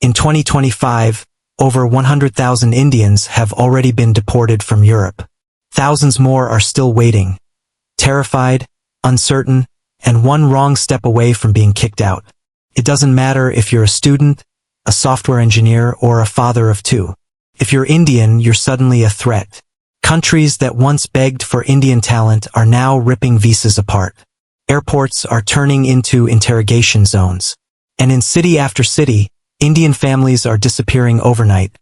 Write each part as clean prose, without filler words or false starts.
In 2025, over 100,000 Indians have already been deported from Europe. Thousands more are still waiting, terrified, uncertain, and one wrong step away from being kicked out. It doesn't matter if you're a student, a software engineer, or a father of two. If you're Indian, you're suddenly a threat. Countries that once begged for Indian talent are now ripping visas apart. Airports are turning into interrogation zones. And in city after city, Indian families are disappearing overnight.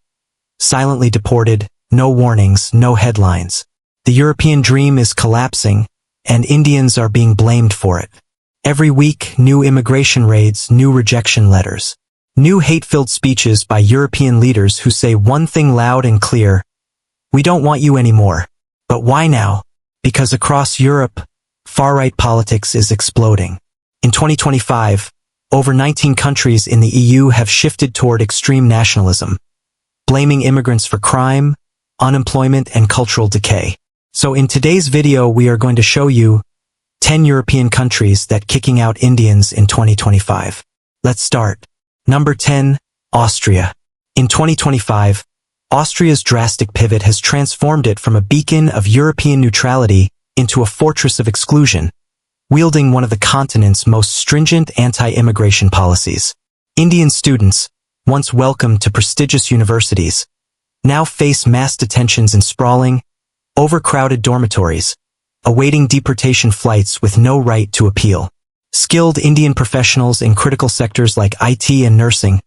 Silently deported, no warnings, no headlines. The European dream is collapsing, and Indians are being blamed for it. Every week, new immigration raids, new rejection letters. New hate-filled speeches by European leaders who say one thing loud and clear: we don't want you anymore. But why now? Because across Europe, far-right politics is exploding. In 2025, over 19 countries in the EU have shifted toward extreme nationalism, blaming immigrants for crime, unemployment, and cultural decay. So in today's video, we are going to show you 10 European countries that kicking out Indians in 2025. Let's start. Number 10, Austria. In 2025, Austria's drastic pivot has transformed it from a beacon of European neutrality into a fortress of exclusion, wielding one of the continent's most stringent anti-immigration policies. Indian students, once welcomed to prestigious universities, now face mass detentions in sprawling, overcrowded dormitories, awaiting deportation flights with no right to appeal. Skilled Indian professionals in critical sectors like IT and nursing,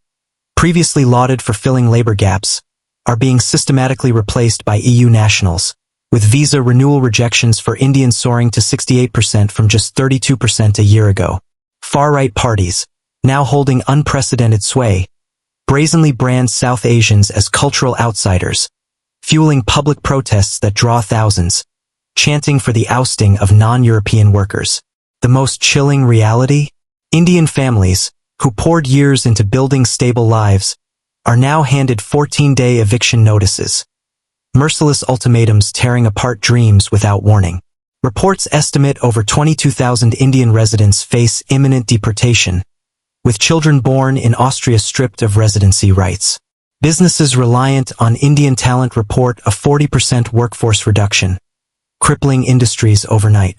previously lauded for filling labor gaps, are being systematically replaced by EU nationals, with visa renewal rejections for Indians soaring to 68% from just 32% a year ago. Far-right parties, now holding unprecedented sway, brazenly brand South Asians as cultural outsiders, fueling public protests that draw thousands, chanting for the ousting of non-European workers. The most chilling reality? Indian families, who poured years into building stable lives, are now handed 14-day eviction notices. Merciless ultimatums tearing apart dreams without warning. Reports estimate over 22,000 Indian residents face imminent deportation, with children born in Austria stripped of residency rights. Businesses reliant on Indian talent report a 40% workforce reduction, crippling industries overnight.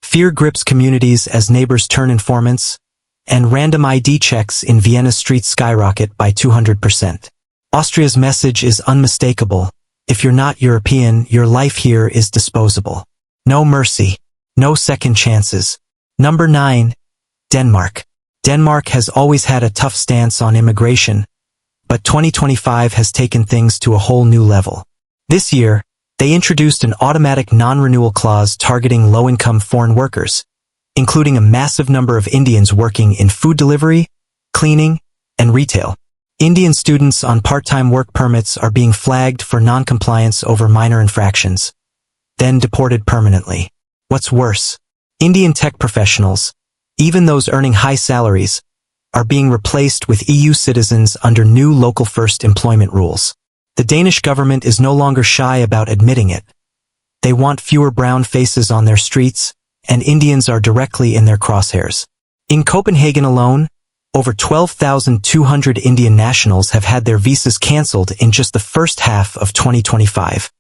Fear grips communities as neighbors turn informants, and random ID checks in Vienna streets skyrocket by 200%. Austria's message is unmistakable: if you're not European, your life here is disposable. No mercy, no second chances. Number 9, Denmark. Denmark has always had a tough stance on immigration, but 2025 has taken things to a whole new level. This year, they introduced an automatic non-renewal clause targeting low-income foreign workers, including a massive number of Indians working in food delivery, cleaning, and retail. Indian students on part-time work permits are being flagged for non-compliance over minor infractions, then deported permanently. What's worse, Indian tech professionals, even those earning high salaries, are being replaced with EU citizens under new local first employment rules. The Danish government is no longer shy about admitting it. They want fewer brown faces on their streets, and Indians are directly in their crosshairs. In Copenhagen alone, over 12,200 Indian nationals have had their visas cancelled in just the first half of 2025,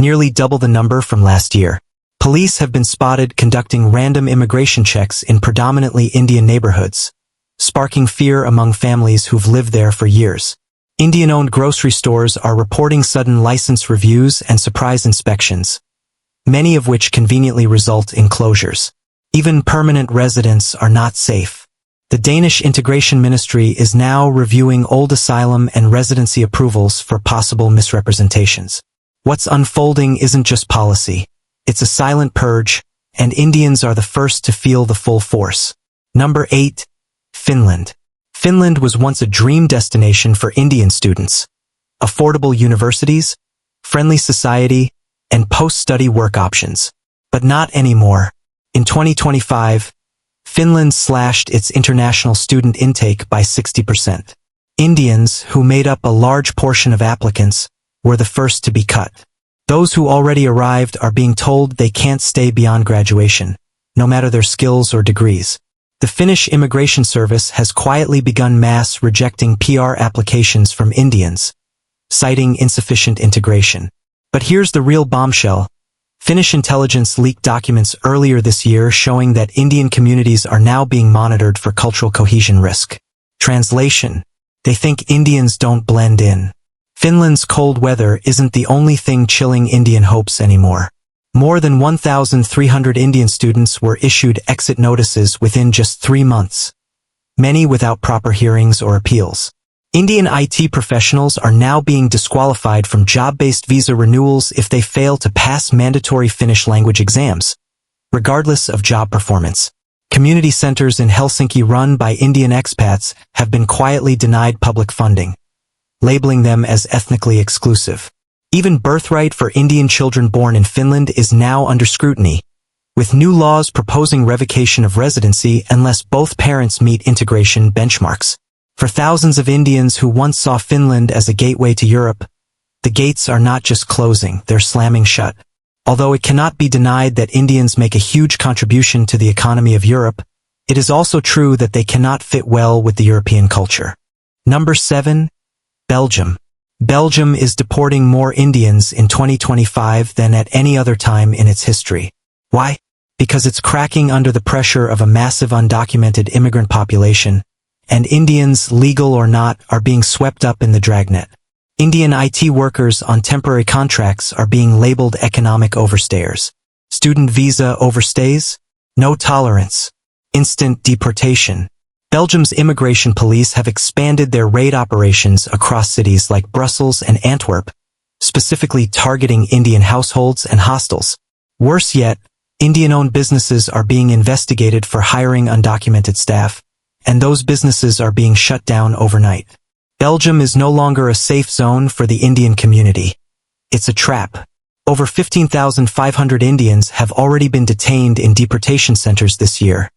nearly double the number from last year. Police have been spotted conducting random immigration checks in predominantly Indian neighborhoods, sparking fear among families who've lived there for years. Indian-owned grocery stores are reporting sudden license reviews and surprise inspections, many of which conveniently result in closures. Even permanent residents are not safe. The Danish Integration Ministry is now reviewing old asylum and residency approvals for possible misrepresentations. What's unfolding isn't just policy. It's a silent purge, and Indians are the first to feel the full force. Number 8, Finland. Finland was once a dream destination for Indian students. Affordable universities, friendly society, and post-study work options. But not anymore. In 2025, Finland slashed its international student intake by 60%. Indians, who made up a large portion of applicants, were the first to be cut. Those who already arrived are being told they can't stay beyond graduation, no matter their skills or degrees. The Finnish immigration service has quietly begun mass rejecting PR applications from Indians, citing insufficient integration. But here's the real bombshell. Finnish intelligence leaked documents earlier this year showing that Indian communities are now being monitored for cultural cohesion risk. Translation: they think Indians don't blend in. Finland's cold weather isn't the only thing chilling Indian hopes anymore. More than 1,300 Indian students were issued exit notices within just 3 months, many without proper hearings or appeals. Indian IT professionals are now being disqualified from job-based visa renewals if they fail to pass mandatory Finnish language exams, regardless of job performance. Community centers in Helsinki run by Indian expats have been quietly denied public funding, labeling them as ethnically exclusive. Even birthright for Indian children born in Finland is now under scrutiny, with new laws proposing revocation of residency unless both parents meet integration benchmarks. For thousands of Indians who once saw Finland as a gateway to Europe, the gates are not just closing, they're slamming shut. Although it cannot be denied that Indians make a huge contribution to the economy of Europe, it is also true that they cannot fit well with the European culture. Number 7. Belgium. Belgium is deporting more Indians in 2025 than at any other time in its history. Why? Because it's cracking under the pressure of a massive undocumented immigrant population, and Indians, legal or not, are being swept up in the dragnet. Indian IT workers on temporary contracts are being labeled economic overstayers. Student visa overstays? No tolerance. Instant deportation. Belgium's immigration police have expanded their raid operations across cities like Brussels and Antwerp, specifically targeting Indian households and hostels. Worse yet, Indian-owned businesses are being investigated for hiring undocumented staff, and those businesses are being shut down overnight. Belgium is no longer a safe zone for the Indian community. It's a trap. Over 15,500 Indians have already been detained in deportation centers this year,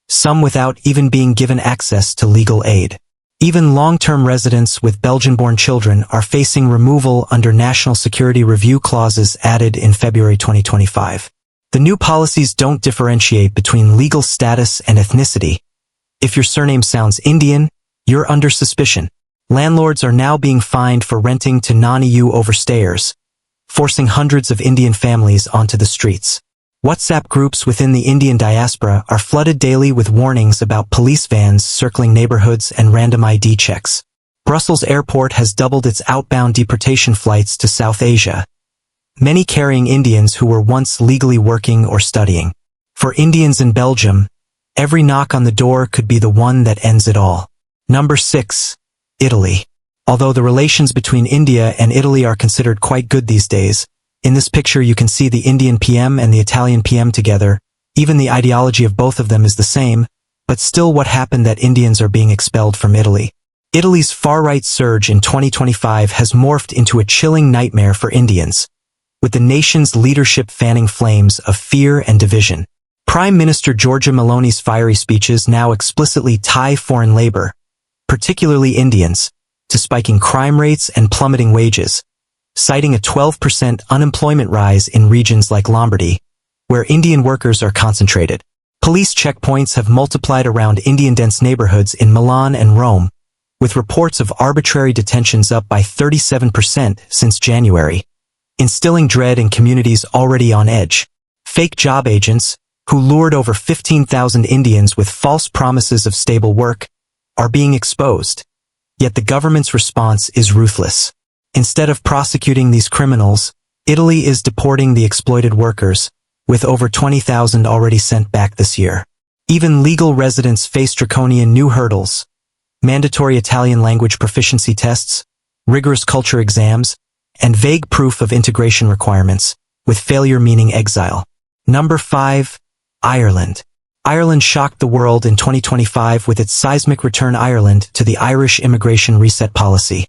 some without even being given access to legal aid. Even long-term residents with Belgian-born children are facing removal under national security review clauses added in February 2025. The new policies don't differentiate between legal status and ethnicity. If your surname sounds Indian, you're under suspicion. Landlords are now being fined for renting to non-EU overstayers, forcing hundreds of Indian families onto the streets. WhatsApp groups within the Indian diaspora are flooded daily with warnings about police vans circling neighborhoods and random ID checks. Brussels Airport has doubled its outbound deportation flights to South Asia, many carrying Indians who were once legally working or studying. For Indians in Belgium, every knock on the door could be the one that ends it all. Number 6. Italy. Although the relations between India and Italy are considered quite good these days, in this picture you can see the Indian PM and the Italian PM together. Even the ideology of both of them is the same, but still what happened that Indians are being expelled from Italy. Italy's far-right surge in 2025 has morphed into a chilling nightmare for Indians, with the nation's leadership fanning flames of fear and division. Prime Minister Giorgia Meloni's fiery speeches now explicitly tie foreign labor, particularly Indians, to spiking crime rates and plummeting wages, citing a 12% unemployment rise in regions like Lombardy, where Indian workers are concentrated. Police checkpoints have multiplied around Indian-dense neighborhoods in Milan and Rome, with reports of arbitrary detentions up by 37% since January, instilling dread in communities already on edge. Fake job agents, who lured over 15,000 Indians with false promises of stable work, are being exposed. Yet the government's response is ruthless. Instead of prosecuting these criminals, Italy is deporting the exploited workers, with over 20,000 already sent back this year. Even legal residents face draconian new hurdles: mandatory Italian language proficiency tests, rigorous culture exams, and vague proof of integration requirements, with failure meaning exile. Number 5. Ireland. Ireland shocked the world in 2025 with its seismic Return Ireland to the Irish immigration reset policy,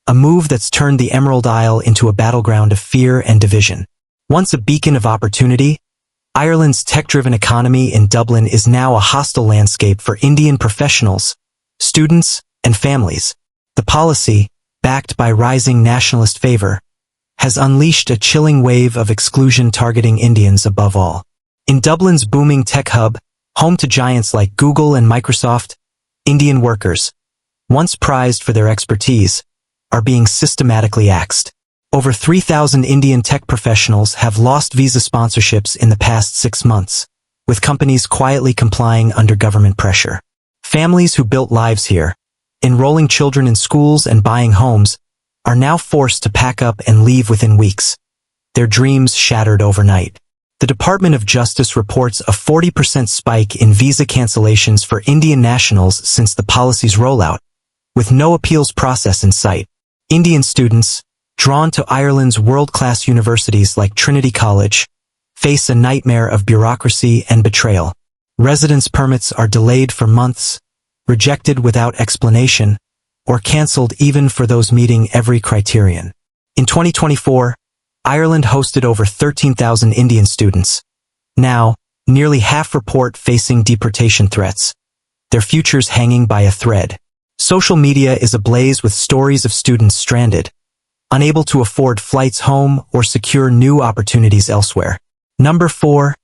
a move that's turned the Emerald Isle into a battleground of fear and division. Once a beacon of opportunity, Ireland's tech-driven economy in Dublin is now a hostile landscape for Indian professionals, students, and families. The policy, backed by rising nationalist favor, has unleashed a chilling wave of exclusion targeting Indians above all. In Dublin's booming tech hub, Home to giants like Google and Microsoft, Indian workers, once prized for their expertise, are being systematically axed. Over 3,000 Indian tech professionals have lost visa sponsorships in the past 6 months, with companies quietly complying under government pressure. Families who built lives here, enrolling children in schools and buying homes, are now forced to pack up and leave within weeks, their dreams shattered overnight. The Department of Justice reports a 40% spike in visa cancellations for Indian nationals since the policy's rollout, with no appeals process in sight. Indian students, drawn to Ireland's world-class universities like Trinity College, face a nightmare of bureaucracy and betrayal. Residence permits are delayed for months, rejected without explanation, or cancelled even for those meeting every criterion. In 2024, Ireland hosted over 13,000 Indian students. Now, nearly half report facing deportation threats, their futures hanging by a thread. Social media is ablaze with stories of students stranded, unable to afford flights home or secure new opportunities elsewhere. Number 4.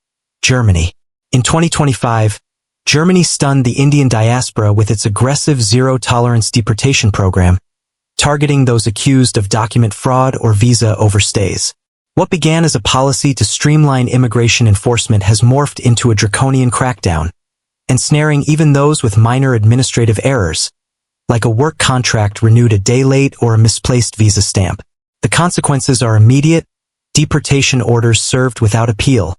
Germany. In 2025, Germany stunned the Indian diaspora with its aggressive zero-tolerance deportation program, targeting those accused of document fraud or visa overstays. What began as a policy to streamline immigration enforcement has morphed into a draconian crackdown, ensnaring even those with minor administrative errors, like a work contract renewed a day late or a misplaced visa stamp. The consequences are immediate, deportation orders served without appeal,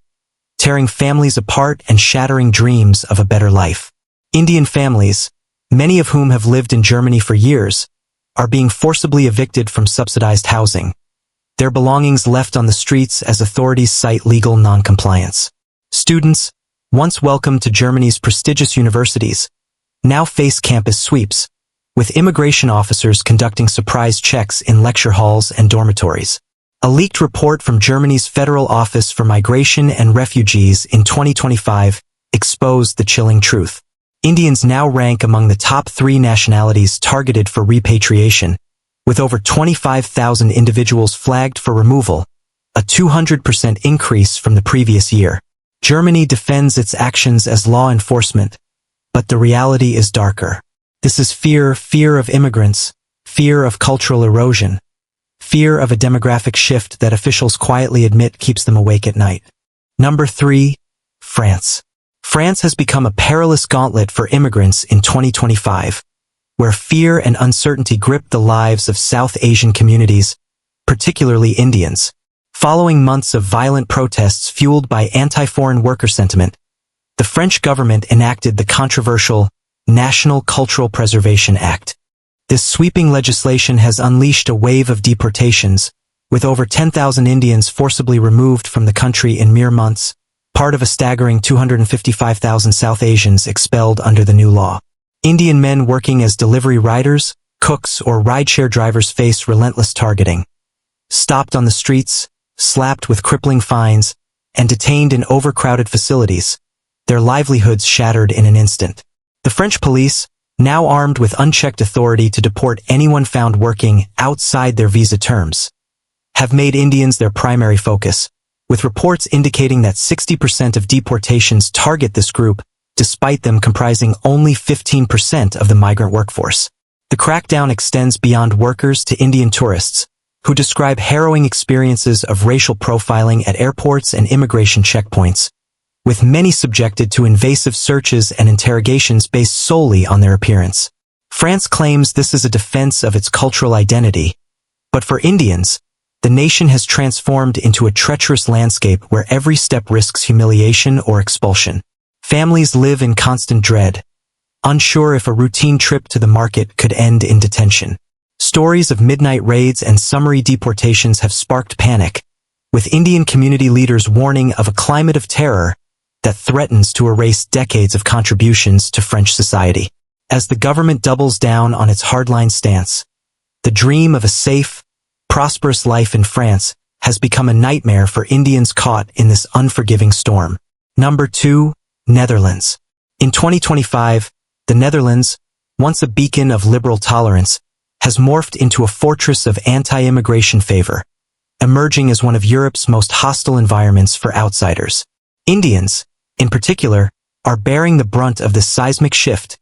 tearing families apart and shattering dreams of a better life. Indian families, many of whom have lived in Germany for years, are being forcibly evicted from subsidized housing, their belongings left on the streets as authorities cite legal non-compliance. Students, once welcomed to Germany's prestigious universities, now face campus sweeps, with immigration officers conducting surprise checks in lecture halls and dormitories. A leaked report from Germany's Federal Office for Migration and Refugees in 2025 exposed the chilling truth. Indians now rank among the top 3 nationalities targeted for repatriation, with over 25,000 individuals flagged for removal, a 200% increase from the previous year. Germany defends its actions as law enforcement, but the reality is darker. This is fear of immigrants, fear of cultural erosion, fear of a demographic shift that officials quietly admit keeps them awake at night. Number 3. France. France has become a perilous gauntlet for immigrants in 2025, where fear and uncertainty grip the lives of South Asian communities, particularly Indians. Following months of violent protests fueled by anti-foreign worker sentiment, the French government enacted the controversial National Cultural Preservation Act. This sweeping legislation has unleashed a wave of deportations, with over 10,000 Indians forcibly removed from the country in mere months, part of a staggering 255,000 South Asians expelled under the new law. Indian men working as delivery riders, cooks, or rideshare drivers face relentless targeting. Stopped on the streets, slapped with crippling fines, and detained in overcrowded facilities, their livelihoods shattered in an instant. The French police, now armed with unchecked authority to deport anyone found working outside their visa terms, have made Indians their primary focus, with reports indicating that 60% of deportations target this group, despite them comprising only 15% of the migrant workforce. The crackdown extends beyond workers to Indian tourists, who describe harrowing experiences of racial profiling at airports and immigration checkpoints, with many subjected to invasive searches and interrogations based solely on their appearance. France claims this is a defense of its cultural identity, but for Indians, the nation has transformed into a treacherous landscape where every step risks humiliation or expulsion. Families live in constant dread, unsure if a routine trip to the market could end in detention. Stories of midnight raids and summary deportations have sparked panic, with Indian community leaders warning of a climate of terror that threatens to erase decades of contributions to French society. As the government doubles down on its hardline stance, the dream of a safe, prosperous life in France has become a nightmare for Indians caught in this unforgiving storm. Number 2. Netherlands. In 2025, the Netherlands, once a beacon of liberal tolerance, has morphed into a fortress of anti-immigration favor, emerging as one of Europe's most hostile environments for outsiders. Indians, in particular, are bearing the brunt of this seismic shift,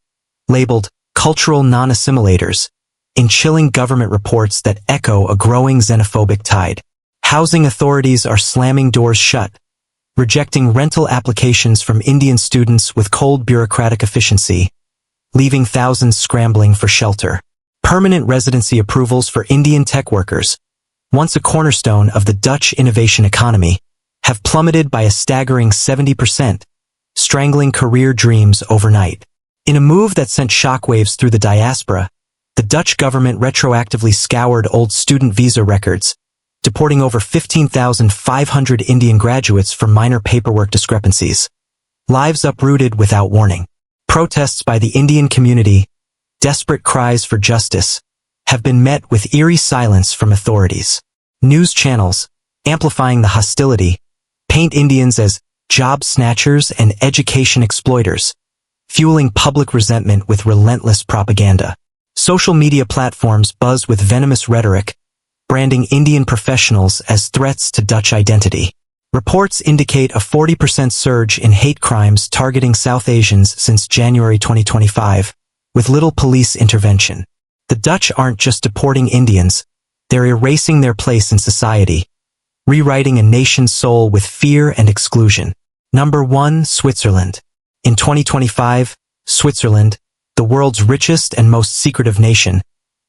labeled cultural non-assimilators, in chilling government reports that echo a growing xenophobic tide. Housing authorities are slamming doors shut, rejecting rental applications from Indian students with cold bureaucratic efficiency, leaving thousands scrambling for shelter. Permanent residency approvals for Indian tech workers, once a cornerstone of the Dutch innovation economy, have plummeted by a staggering 70%, strangling career dreams overnight. In a move that sent shockwaves through the diaspora, the Dutch government retroactively scoured old student visa records, deporting over 15,500 Indian graduates for minor paperwork discrepancies. Lives uprooted without warning. Protests by the Indian community, desperate cries for justice, have been met with eerie silence from authorities. News channels, amplifying the hostility, paint Indians as job snatchers and education exploiters, fueling public resentment with relentless propaganda. Social media platforms buzz with venomous rhetoric, branding Indian professionals as threats to Dutch identity. Reports indicate a 40% surge in hate crimes targeting South Asians since January 2025, with little police intervention. The Dutch aren't just deporting Indians, they're erasing their place in society, rewriting a nation's soul with fear and exclusion. Number 1. Switzerland. In 2025, Switzerland, the world's richest and most secretive nation,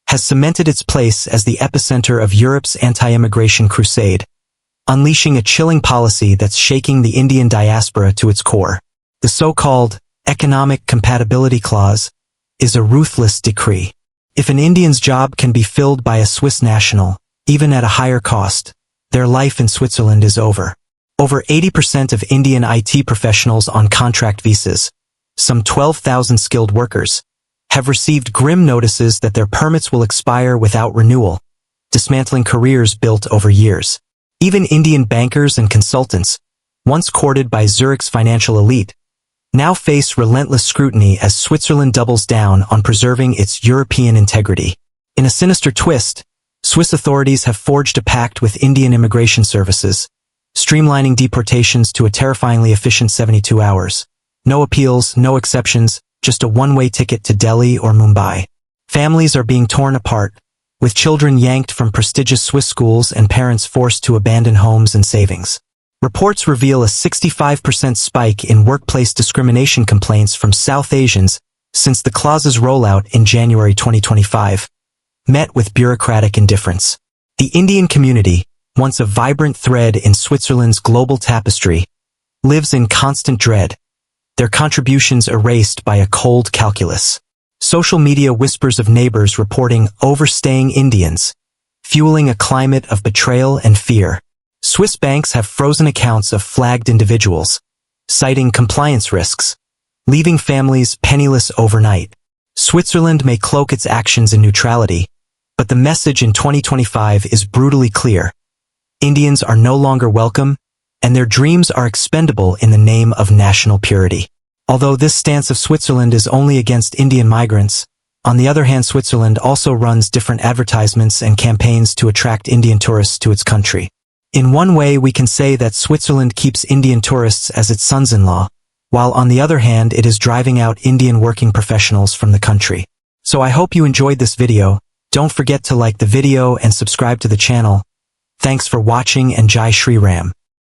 has cemented its place as the epicenter of Europe's anti-immigration crusade, unleashing a chilling policy that's shaking the Indian diaspora to its core. The so-called economic compatibility clause is a ruthless decree. If an Indian's job can be filled by a Swiss national, even at a higher cost, their life in Switzerland is over. Over 80% of Indian IT professionals on contract visas, some 12,000 skilled workers, have received grim notices that their permits will expire without renewal, dismantling careers built over years. Even Indian bankers and consultants, once courted by Zurich's financial elite, now face relentless scrutiny as Switzerland doubles down on preserving its European integrity. In a sinister twist, Swiss authorities have forged a pact with Indian immigration services, streamlining deportations to a terrifyingly efficient 72 hours. No appeals, no exceptions, just a one-way ticket to Delhi or Mumbai. Families are being torn apart, with children yanked from prestigious Swiss schools and parents forced to abandon homes and savings. Reports reveal a 65% spike in workplace discrimination complaints from South Asians since the clause's rollout in January 2025, met with bureaucratic indifference. The Indian community, once a vibrant thread in Switzerland's global tapestry, lives in constant dread, their contributions erased by a cold calculus. Social media whispers of neighbors reporting overstaying Indians, fueling a climate of betrayal and fear. Swiss banks have frozen accounts of flagged individuals, citing compliance risks, leaving families penniless overnight. Switzerland may cloak its actions in neutrality, but the message in 2025 is brutally clear. Indians are no longer welcome, and their dreams are expendable in the name of national purity. Although this stance of Switzerland is only against Indian migrants, on the other hand, Switzerland also runs different advertisements and campaigns to attract Indian tourists to its country. In one way, we can say that Switzerland keeps Indian tourists as its sons-in-law, while on the other hand, it is driving out Indian working professionals from the country. So I hope you enjoyed this video. Don't forget to like the video and subscribe to the channel. Thanks for watching, and Jai Shri Ram.